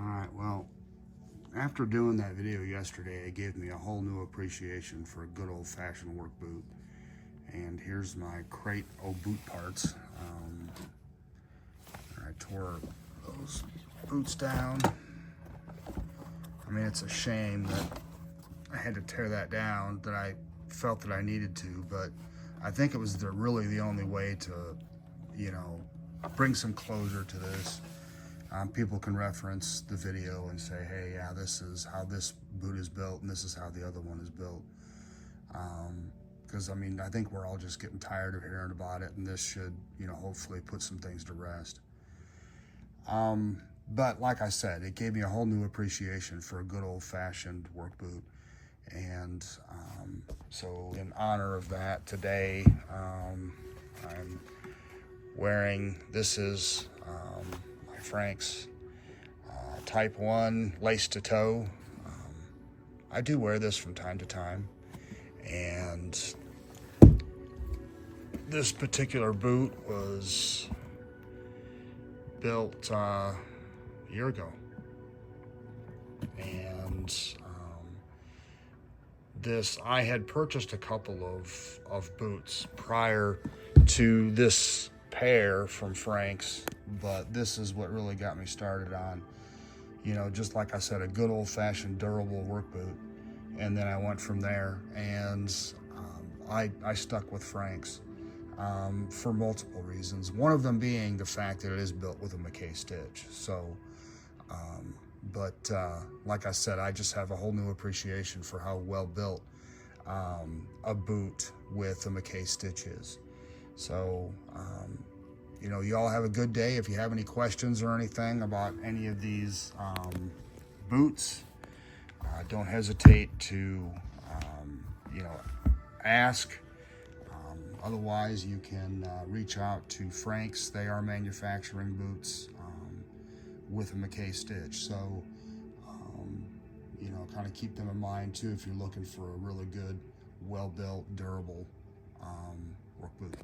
Alright, well, after doing that video yesterday, it gave me a whole new appreciation for a good old-fashioned work boot. And here's my crate of boot parts. I tore those boots down. I mean, it's a shame that I had to tear that down, that I felt that I needed to, but I think it was really the only way to, bring some closure to this. People can reference the video and say, hey, yeah, this is how this boot is built and this is how the other one is built. Because, I mean, I think we're all just getting tired of hearing about it, and this should, hopefully put some things to rest. But like I said, it gave me a whole new appreciation for a good old-fashioned work boot. And so in honor of that, today I'm wearing, this is my Frank's Type 1 lace to toe. I do wear this from time to time, and this particular boot was built a year ago, and I had purchased a couple of boots prior to this pair from Frank's, but this is what really got me started on, just like I said, a good old-fashioned durable work boot. And then I went from there, and I stuck with Frank's for multiple reasons. One of them being the fact that it is built with a McKay stitch. So, like I said, I just have a whole new appreciation for how well built a boot with a McKay stitch is. So, you all have a good day. If you have any questions or anything about any of these boots, don't hesitate to, ask. Otherwise, you can reach out to Frank's. They are manufacturing boots with a McKay stitch. So, kind of keep them in mind too if you're looking for a really good, well-built, durable work boot.